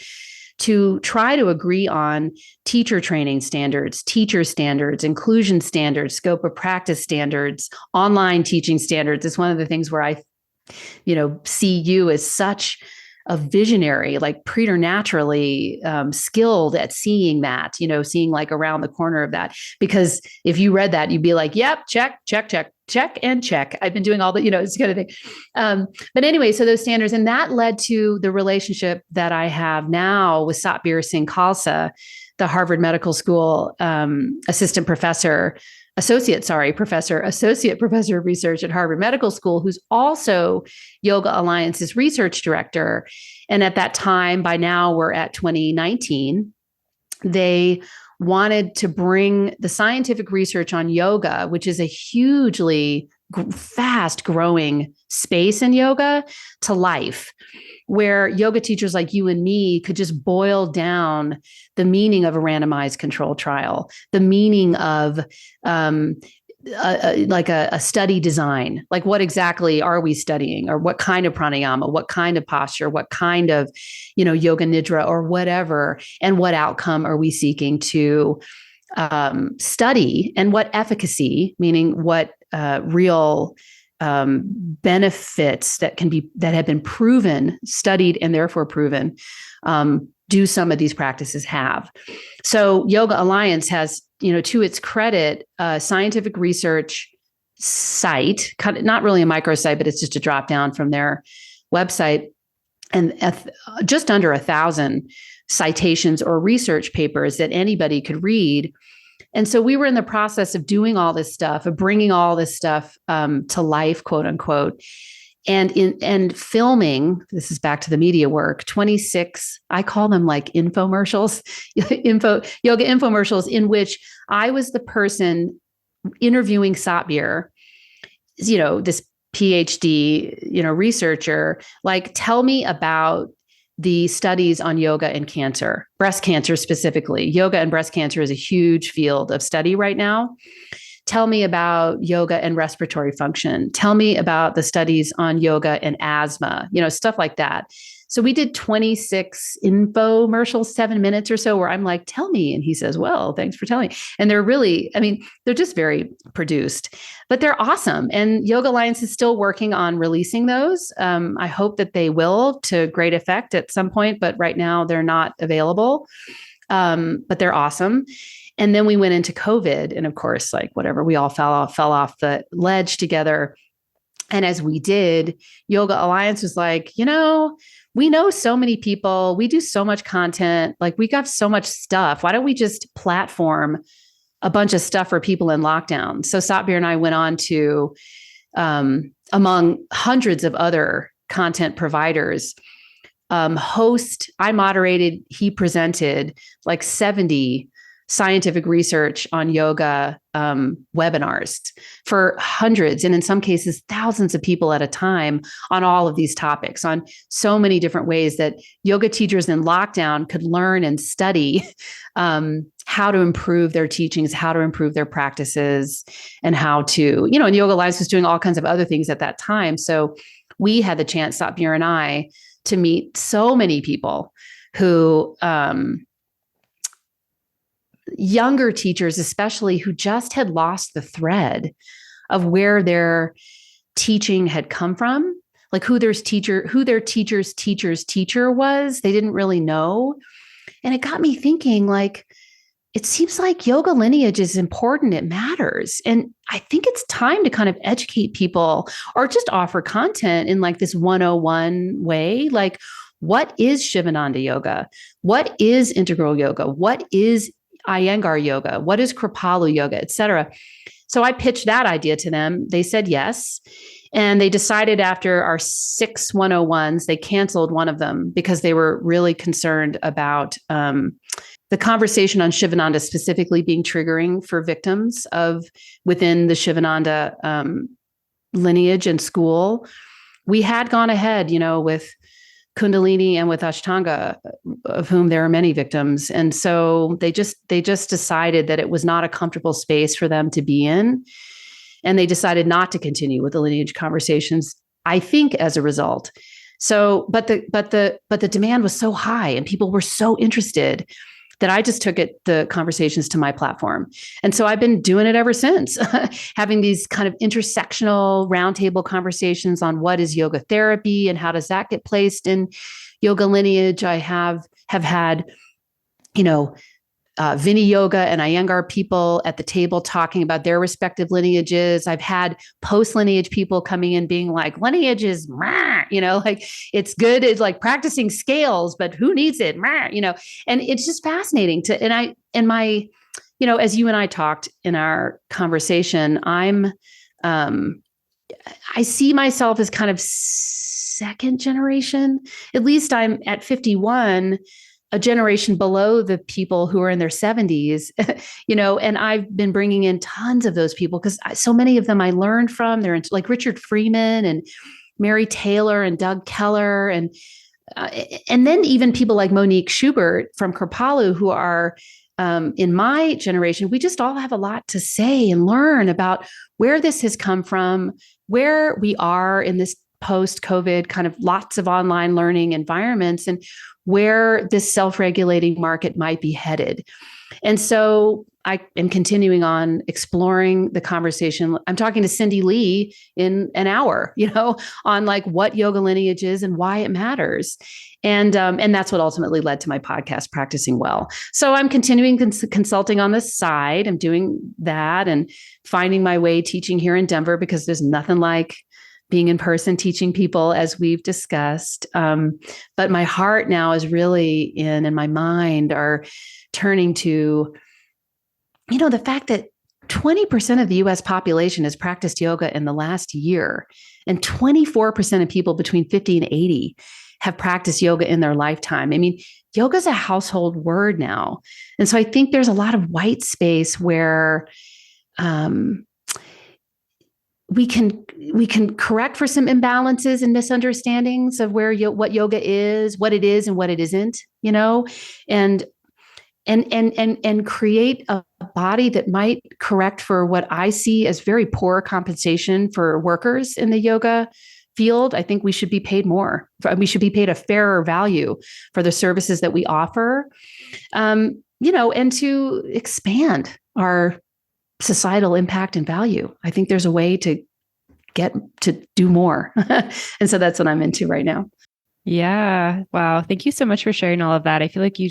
Speaker 2: to try to agree on teacher training standards, teacher standards, inclusion standards, scope of practice standards, online teaching standards. It's one of the things where I, see you as such a visionary, like preternaturally skilled at seeing that, seeing like around the corner of that. Because if you read that, you'd be like, yep, check, check, check, check, and check. I've been doing all the, this kind of thing. But anyway, so those standards, and that led to the relationship that I have now with Satbir Singh Khalsa, the Harvard Medical School associate professor of research at Harvard Medical School, who's also Yoga Alliance's research director. And at that time, by now we're at 2019, they wanted to bring the scientific research on yoga, which is a hugely fast growing space in yoga, to life, where yoga teachers like you and me could just boil down the meaning of a randomized control trial, the meaning of like a study design, like what exactly are we studying, or what kind of pranayama, what kind of posture, what kind of, yoga nidra or whatever, and what outcome are we seeking to study, and what efficacy, meaning what real benefits that have been proven, studied, and therefore proven, do some of these practices have. So Yoga Alliance has, to its credit, a scientific research site, not really a microsite, but it's just a drop down from their website, and just under 1,000 citations or research papers that anybody could read. And so we were in the process of doing all this stuff, of bringing all this stuff to life, quote unquote. and filming, this is back to the media work, 26, I call them like infomercials, yoga infomercials, in which I was the person interviewing Satbir, this PhD, researcher, like, tell me about the studies on yoga and cancer, breast cancer specifically. Yoga and breast cancer is a huge field of study right now. Tell me about yoga and respiratory function. Tell me about the studies on yoga and asthma, stuff like that. So we did 26 infomercials, 7 minutes or so, where I'm like, tell me. And he says, well, thanks for telling me. And they're really, they're just very produced, but they're awesome. And Yoga Alliance is still working on releasing those. I hope that they will to great effect at some point, but right now they're not available. But they're awesome. And then we went into COVID, and of course, like whatever, we all fell off the ledge together. And as we did, Yoga Alliance was like, we know so many people, we do so much content, like we got so much stuff. Why don't we just platform a bunch of stuff for people in lockdown? So Satbir and I went on to, among hundreds of other content providers, I moderated, he presented like 70 scientific research on yoga webinars for hundreds, and in some cases, thousands of people at a time on all of these topics, on so many different ways that yoga teachers in lockdown could learn and study how to improve their teachings, how to improve their practices, and how to, and Yoga Alliance was doing all kinds of other things at that time. So we had the chance, Satbir and I, to meet so many people who, younger teachers, especially, who just had lost the thread of where their teaching had come from, like who their teacher's teacher was. They didn't really know. And it got me thinking, like, it seems like yoga lineage is important. It matters. And I think it's time to kind of educate people, or just offer content in like this 101 way. Like, what is Shivananda yoga? What is integral yoga? What is Iyengar yoga? What is Kripalu yoga, et cetera? So I pitched that idea to them. They said yes. And they decided after our 6 101s, they canceled one of them because they were really concerned about the conversation on Shivananda specifically being triggering for victims of within the Shivananda lineage and school. We had gone ahead, with Kundalini and with Ashtanga, of whom there are many victims. And so they just decided that it was not a comfortable space for them to be in. And they decided not to continue with the lineage conversations, I think, as a result. So, but the demand was so high and people were so interested that I just took the conversations to my platform. And so I've been doing it ever since, having these kind of intersectional roundtable conversations on what is yoga therapy and how does that get placed in yoga lineage. I have had, Vini yoga and Iyengar people at the table talking about their respective lineages. I've had post-lineage people coming in being like, lineage is, like it's good. It's like practicing scales, but who needs it? And it's just fascinating as you and I talked in our conversation, I see myself as kind of second generation. At least I'm at 51, a generation below the people who are in their 70s, and I've been bringing in tons of those people because so many of them I learned from. They're like Richard Freeman and Mary Taylor and Doug Keller, and then even people like Monique Schubert from Kripalu, who are in my generation. We just all have a lot to say and learn about where this has come from, where we are in this post-COVID kind of lots of online learning environments, and where this self-regulating market might be headed. And so I am continuing on exploring the conversation. I'm talking to Cindy Lee in an hour, on like what yoga lineage is and why it matters. And that's what ultimately led to my podcast, Practicing Well. So I'm continuing consulting on the side. I'm doing that and finding my way teaching here in Denver, because there's nothing like being in person, teaching people, as we've discussed. But my heart now is really and my mind are turning to, the fact that 20% of the US population has practiced yoga in the last year, and 24% of people between 50 and 80 have practiced yoga in their lifetime. I mean, yoga is a household word now. And so I think there's a lot of white space where we can correct for some imbalances and misunderstandings of what yoga is, what it is and what it isn't, and create a body that might correct for what I see as very poor compensation for workers in the yoga field. I think we should be paid more. We should be paid a fairer value for the services that we offer, and to expand our societal impact and value. I think there's a way to get to do more. And so that's what I'm into right now.
Speaker 1: Yeah. Wow. Thank you so much for sharing all of that. I feel like you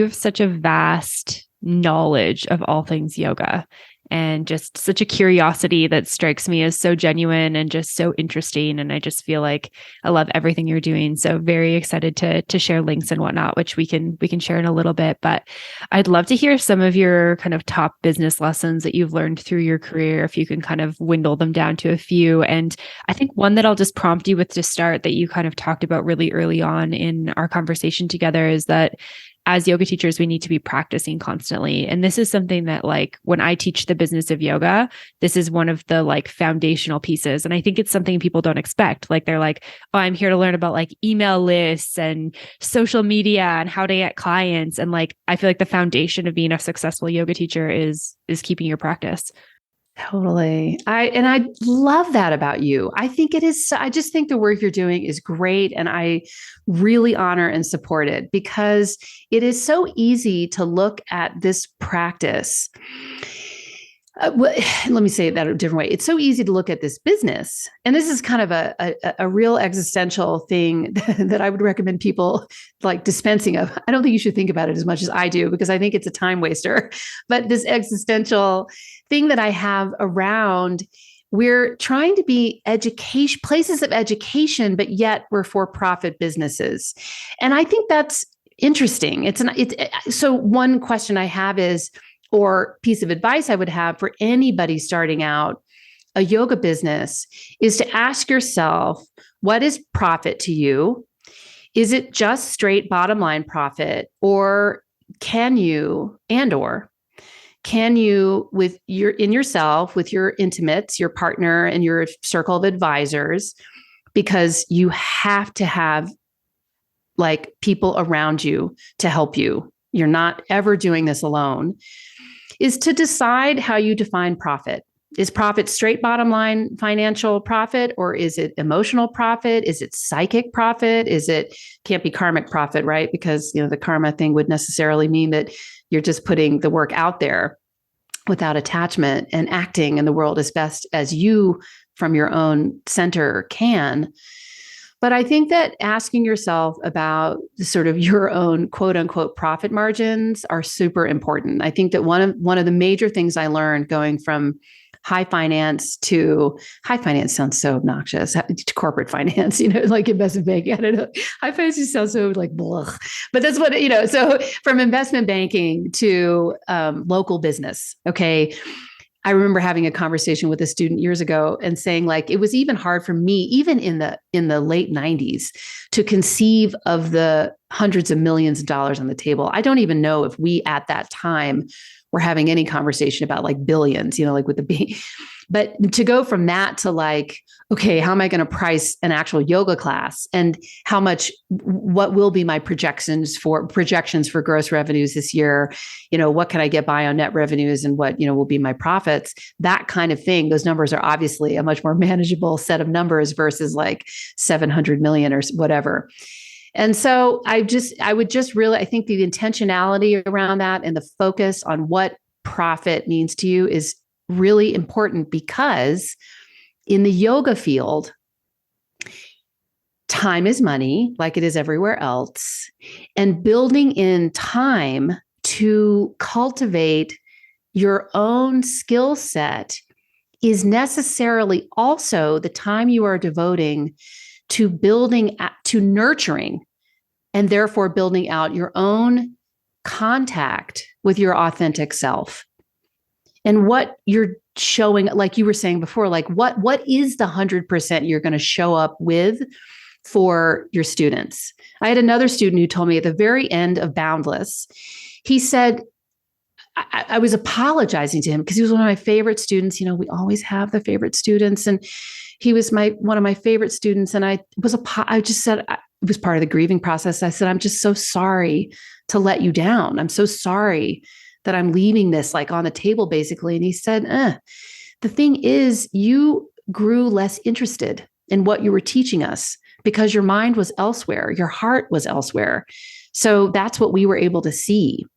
Speaker 1: have such a vast knowledge of all things yoga and just such a curiosity that strikes me as so genuine and just so interesting. And I just feel like I love everything you're doing. So very excited to share links and whatnot, which we can share in a little bit. But I'd love to hear some of your kind of top business lessons that you've learned through your career, if you can kind of dwindle them down to a few. And I think one that I'll just prompt you with to start that you kind of talked about really early on in our conversation together is that as yoga teachers, we need to be practicing constantly. And this is something that, like, when I teach the business of yoga, this is one of the like foundational pieces. And I think it's something people don't expect. Like, they're like, oh, I'm here to learn about like email lists and social media and how to get clients. And like, I feel like the foundation of being a successful yoga teacher is keeping your practice.
Speaker 2: Totally. I love that about you. I think it is. I just think the work you're doing is great. And I really honor and support it because it is so easy to look at this practice. Let me say that a different way. It's so easy to look at this business. And this is kind of a real existential thing that I would recommend people like dispensing of. I don't think you should think about it as much as I do, because I think it's a time waster. But this existential thing that I have around, we're trying to be education, places of education, but yet we're for-profit businesses. And I think that's interesting. So one question I have is, or piece of advice I would have for anybody starting out a yoga business, is to ask yourself, what is profit to you? Is it just straight bottom line profit? Or can you, with yourself, with your intimates, your partner and your circle of advisors, because you have to have like people around you to help you. You're not ever doing this alone. Is to decide how you define profit. Is profit straight bottom line financial profit, or is it emotional profit? Is it psychic profit? Can't be karmic profit, right? Because, the karma thing would necessarily mean that you're just putting the work out there without attachment and acting in the world as best as you from your own center can. But I think that asking yourself about sort of your own quote unquote profit margins are super important. I think that one of the major things I learned going from high finance sounds so obnoxious, to corporate finance, like investment banking. I don't know. High finance just sounds so like, blech. But that's what, so from investment banking to local business. Okay. I remember having a conversation with a student years ago and saying, like, it was even hard for me, even in the late 90s, to conceive of the hundreds of millions of dollars on the table. I don't even know if we at that time were having any conversation about like billions, like with the B. But to go from that to like, okay, how am I going to price an actual yoga class, and what will be my projections for gross revenues this year? What can I get by on net revenues, and what, will be my profits? That kind of thing. Those numbers are obviously a much more manageable set of numbers versus like 700 million or whatever. And so I think the intentionality around that and the focus on what profit means to you is really important, because in the yoga field, time is money, like it is everywhere else. And building in time to cultivate your own skill set is necessarily also the time you are devoting to nurturing, and therefore building out your own contact with your authentic self. and what you're showing, like you were saying before, like what is the 100% you're going to show up with for your students. I had another student who told me at the very end of Boundless, he said, I was apologizing to him because he was one of my favorite students. You know, we always have the favorite students, and he was one of my favorite students. And I just said, it was part of the grieving process. I said, I'm just so sorry to let you down. I'm so sorry that I'm leaving this like on the table, basically. And he said, the thing is, you grew less interested in what you were teaching us because your mind was elsewhere, your heart was elsewhere. So that's what we were able to see.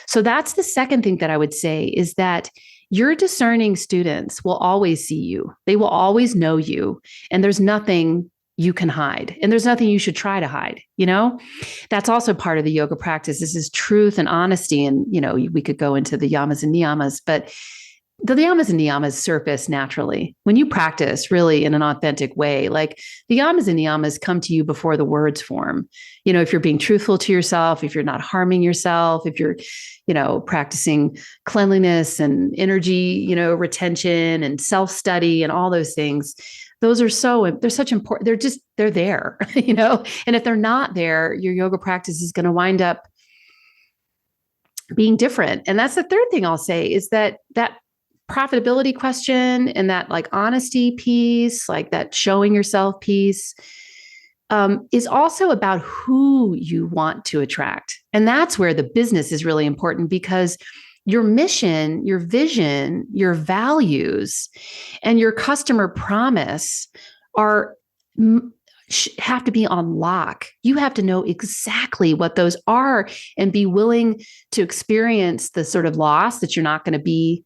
Speaker 2: So that's the second thing that I would say, is that your discerning students will always see you. They will always know you. And there's nothing you can hide. And there's nothing you should try to hide. You know, that's also part of the yoga practice. This is truth and honesty. And, you know, we could go into the yamas and niyamas, but the yamas and niyamas surface naturally when you practice really in an authentic way. Like the yamas and niyamas come to you before the words form. You know, if you're being truthful to yourself, if you're not harming yourself, if you're, you know, practicing cleanliness and energy, you know, retention and self-study and all those things, they're such important. They're there, you know, and if they're not there, your yoga practice is going to wind up being different. And that's the third thing I'll say, is that profitability question and that like honesty piece, like that showing yourself piece, is also about who you want to attract. And that's where the business is really important, because your mission, your vision, your values, and your customer promise have to be on lock. You have to know exactly what those are and be willing to experience the sort of loss that you're not going to be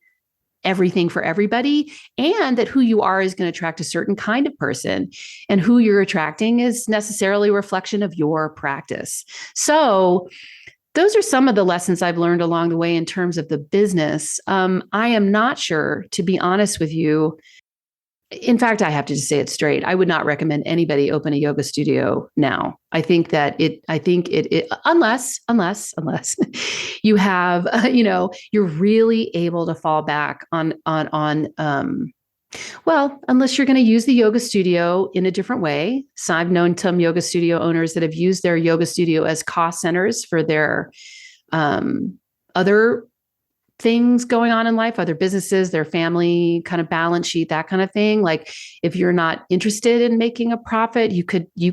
Speaker 2: everything for everybody, and that who you are is going to attract a certain kind of person, and who you're attracting is necessarily a reflection of your practice. So those are some of the lessons I've learned along the way in terms of the business. I am not sure, to be honest with you. In fact, I have to just say it straight. I would not recommend anybody open a yoga studio now. I think unless you have, you know, you're really able to fall back on, well, unless you're going to use the yoga studio in a different way. So I've known some yoga studio owners that have used their yoga studio as cost centers for their other things going on in life, other businesses, their family kind of balance sheet, that kind of thing. Like if you're not interested in making a profit, you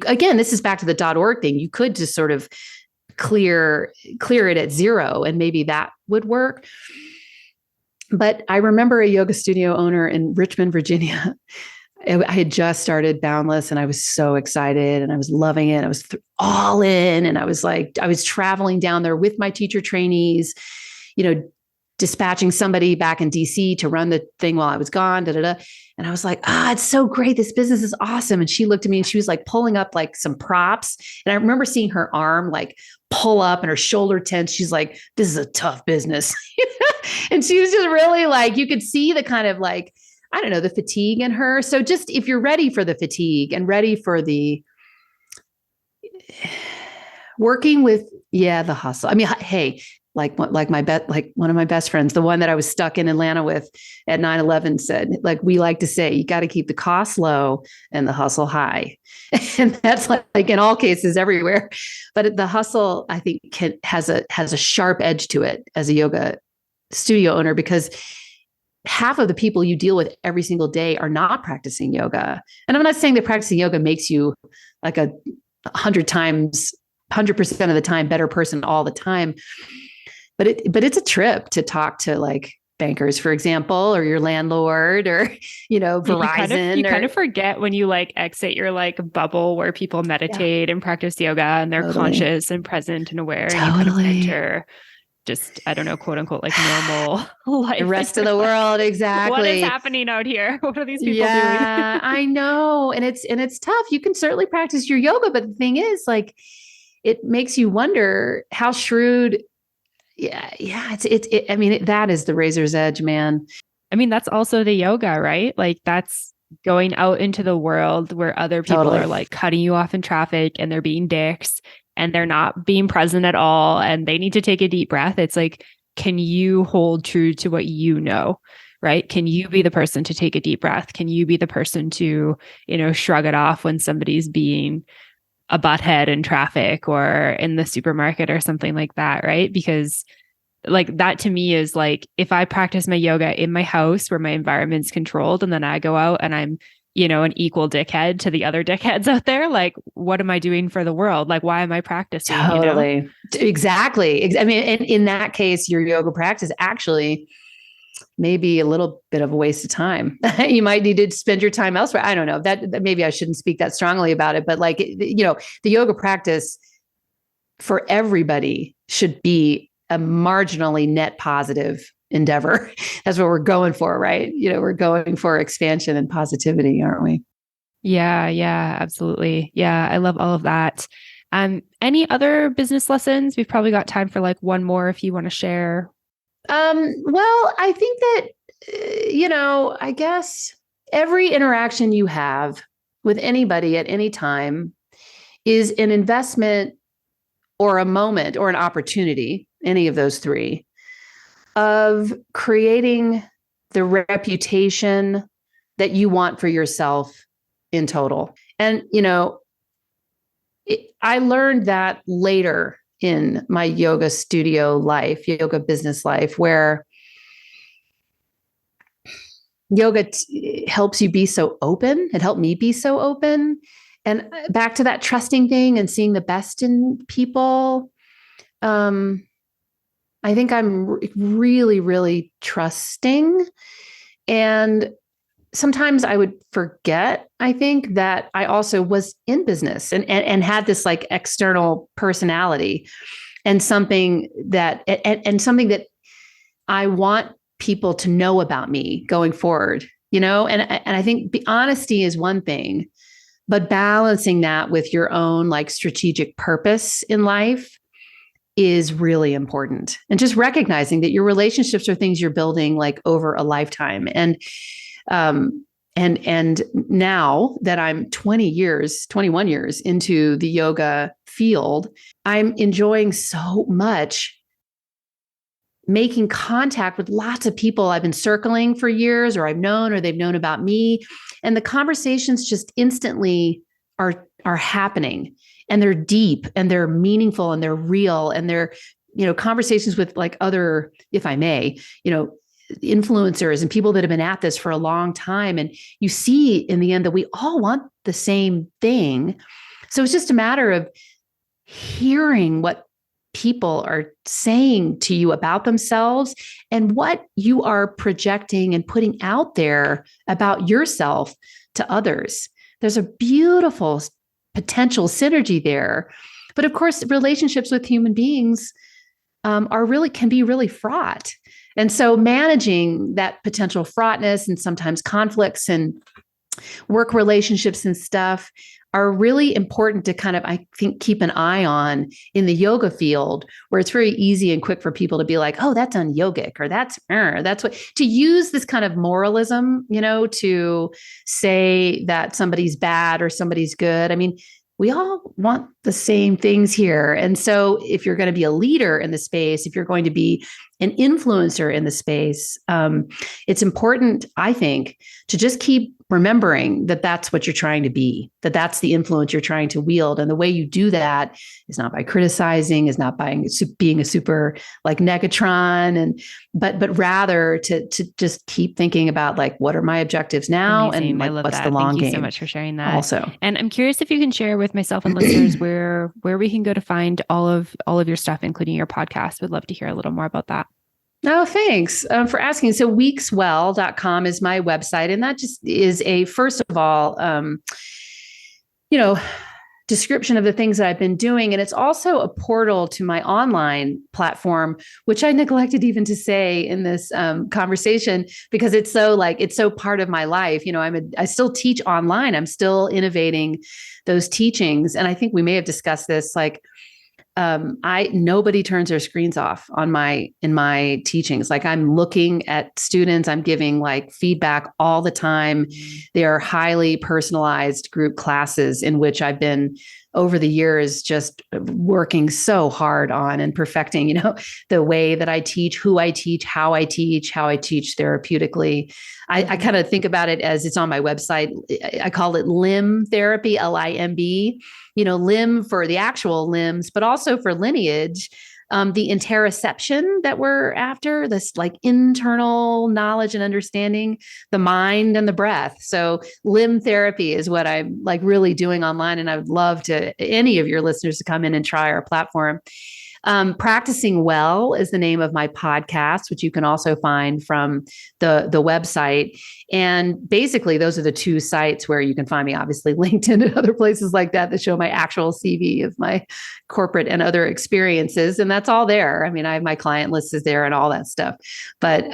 Speaker 2: again, this is back to the .org thing. You could just sort of clear it at zero, and maybe that would work. But I remember a yoga studio owner in Richmond, Virginia. I had just started Boundless and I was so excited and I was loving it. I was all in, and I was traveling down there with my teacher trainees, you know, dispatching somebody back in DC to run the thing while I was gone. And I was like, it's so great. This business is awesome. And she looked at me and she was like pulling up like some props. And I remember seeing her arm like pull up and her shoulder tense. She's like, this is a tough business. And she was just really like, you could see the kind of like, I don't know, the fatigue in her. So just if you're ready for the fatigue and ready for the working with, the hustle. I mean, hey, like one of my best friends, the one that I was stuck in Atlanta with at 9/11 said, like, we like to say, you got to keep the costs low and the hustle high. And that's like in all cases everywhere. But the hustle, I think, has a sharp edge to it as a yoga studio owner, because half of the people you deal with every single day are not practicing yoga. And I'm not saying that practicing yoga makes you like 100% of the time better person all the time. But it's a trip to talk to like bankers, for example, or your landlord, or, you know, Verizon.
Speaker 1: You kind of forget when you like exit your like bubble where people meditate and practice yoga and they're conscious and present and aware. And you kind of enter just, I don't know, quote unquote, like normal life.
Speaker 2: The rest of the world. Exactly.
Speaker 1: What is happening out here? What are these people doing?
Speaker 2: I know. And it's tough. You can certainly practice your yoga, but the thing is, like, it makes you wonder how shrewd. I mean, that is the razor's edge, man.
Speaker 1: I mean, that's also the yoga, right? Like that's going out into the world where other people are like cutting you off in traffic and they're being dicks and they're not being present at all. And they need to take a deep breath. It's like can you hold true to what you know? Right? Can you be the person to take a deep breath? Can you be the person to, shrug it off when somebody's being a butthead in traffic or in the supermarket or something like that? Right? Because like that to me is like, if I practice my yoga in my house where my environment's controlled and then I go out and I'm, an equal dickhead to the other dickheads out there, like, what am I doing for the world? Like, why am I practicing?
Speaker 2: Totally. Exactly. I mean, in that case, your yoga practice actually may be a little bit of a waste of time. You might need to spend your time elsewhere. I don't know that maybe I shouldn't speak that strongly about it, but like, the yoga practice for everybody should be a marginally net positive endeavor. That's what we're going for, right? We're going for expansion and positivity, aren't we?
Speaker 1: Yeah, absolutely. Yeah, I love all of that. Any other business lessons? We've probably got time for like one more if you want to share.
Speaker 2: Well, I think that, I guess every interaction you have with anybody at any time is an investment or a moment or an opportunity, any of those three, of creating the reputation that you want for yourself in total. And, I learned that later in my yoga studio life, yoga business life, where yoga helps you be so open. It helped me be so open. And back to that trusting thing and seeing the best in people. I think I'm really, really trusting. And sometimes I would forget, I think, that I also was in business and had this like external personality and something and something that I want people to know about me going forward, and I think the honesty is one thing, but balancing that with your own like strategic purpose in life is really important. And just recognizing that your relationships are things you're building like over a lifetime. Um, and now that I'm 21 years into the yoga field, I'm enjoying so much making contact with lots of people I've been circling for years, or I've known, or they've known about me. And the conversations just instantly are happening, and they're deep and they're meaningful and they're real. And they're, conversations with like other, if I may, influencers and people that have been at this for a long time. And you see in the end that we all want the same thing. So it's just a matter of hearing what people are saying to you about themselves and what you are projecting and putting out there about yourself to others. There's a beautiful potential synergy there. But of course, relationships with human beings can be really fraught. And so managing that potential fraughtness and sometimes conflicts and work relationships and stuff are really important to kind of, I think, keep an eye on in the yoga field, where it's very easy and quick for people to be like, oh, that's un-yogic, or that's what, to use this kind of moralism, to say that somebody's bad or somebody's good. I mean, we all want the same things here. And so if you're going to be a leader in the space, if you're going to be an influencer in the space, it's important, I think, to just keep remembering that that's what you're trying to be, that that's the influence you're trying to wield. And the way you do that is not by criticizing, is not by being a super like negatron, but rather to just keep thinking about like, what are my objectives now?
Speaker 1: Amazing.
Speaker 2: And like, what's
Speaker 1: that.
Speaker 2: the long
Speaker 1: Thank
Speaker 2: game?
Speaker 1: you so much for sharing that.
Speaker 2: Also.
Speaker 1: And I'm curious if you can share with myself and listeners where we can go to find all of your stuff, including your podcast. Would love to hear a little more about that.
Speaker 2: Oh, thanks for asking. So weekswell.com is my website. And that just is first of all, description of the things that I've been doing. And it's also a portal to my online platform, which I neglected even to say in this conversation, because it's so part of my life. I still teach online. I'm still innovating those teachings. And I think we may have discussed this, like, nobody turns their screens off in my teachings. Like, I'm looking at students, I'm giving like feedback all the time. They are highly personalized group classes in which I've been over the years just working so hard on and perfecting, the way that I teach, who I teach, how I teach therapeutically. I kind of think about it as it's on my website. I call it limb therapy, LIMB, limb for the actual limbs, but also for lineage. The interoception that we're after, this like internal knowledge and understanding, the mind and the breath. So limb therapy is what I'm like really doing online. And I would love to any of your listeners to come in and try our platform. Practicing Well is the name of my podcast, which you can also find from the website. And basically, those are the two sites where you can find me, obviously LinkedIn and other places like that show my actual CV of my corporate and other experiences. And that's all there. I mean, my client list is there and all that stuff. But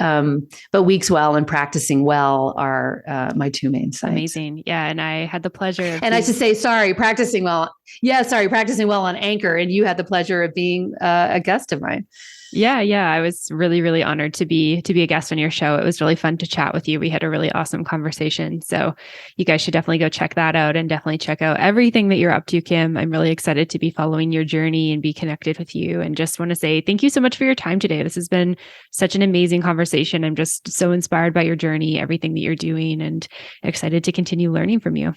Speaker 2: Weeks Well and Practicing Well are my two main sites.
Speaker 1: Amazing. Yeah. And I had the pleasure of
Speaker 2: I should say, Practicing Well. Yeah, Practicing Well on Anchor. And you had the pleasure of being a guest of mine.
Speaker 1: Yeah. I was really, really honored to be a guest on your show. It was really fun to chat with you. We had a really awesome conversation. So you guys should definitely go check that out and definitely check out everything that you're up to, Kim. I'm really excited to be following your journey and be connected with you. And just want to say thank you so much for your time today. This has been such an amazing conversation. I'm just so inspired by your journey, everything that you're doing, and excited to continue learning from you.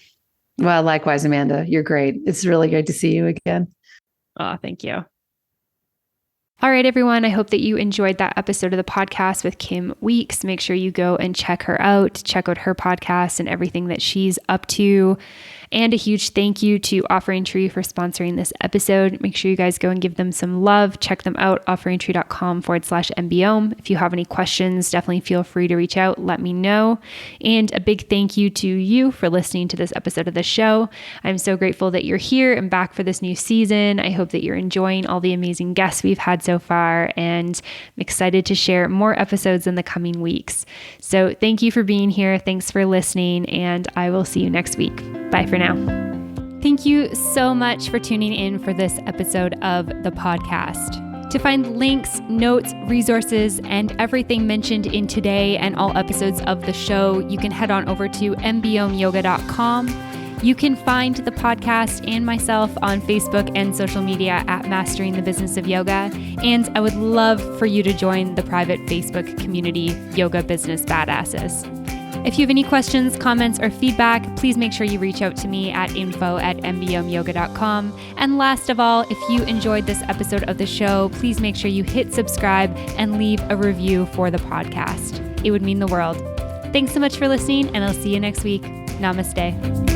Speaker 2: Well, likewise, Amanda, you're great. It's really great to see you again.
Speaker 1: Oh, thank you. All right, everyone. I hope that you enjoyed that episode of the podcast with Kim Weeks. Make sure you go and check her out, check out her podcast and everything that she's up to. And a huge thank you to Offering Tree for sponsoring this episode. Make sure you guys go and give them some love. Check them out, offeringtree.com/MBOM. If you have any questions, definitely feel free to reach out. Let me know. And a big thank you to you for listening to this episode of the show. I'm so grateful that you're here and back for this new season. I hope that you're enjoying all the amazing guests we've had so far, and I'm excited to share more episodes in the coming weeks. So thank you for being here. Thanks for listening, and I will see you next week. Bye for now. Thank you so much for tuning in for this episode of the podcast. To find links, notes, resources, and everything mentioned in today and all episodes of the show, you can head on over to mbomyoga.com. You can find the podcast and myself on Facebook and social media at Mastering the Business of Yoga. And I would love for you to join the private Facebook community, Yoga Business Badasses. If you have any questions, comments, or feedback, please make sure you reach out to me at info@mbomyoga.com. And last of all, if you enjoyed this episode of the show, please make sure you hit subscribe and leave a review for the podcast. It would mean the world. Thanks so much for listening, and I'll see you next week. Namaste.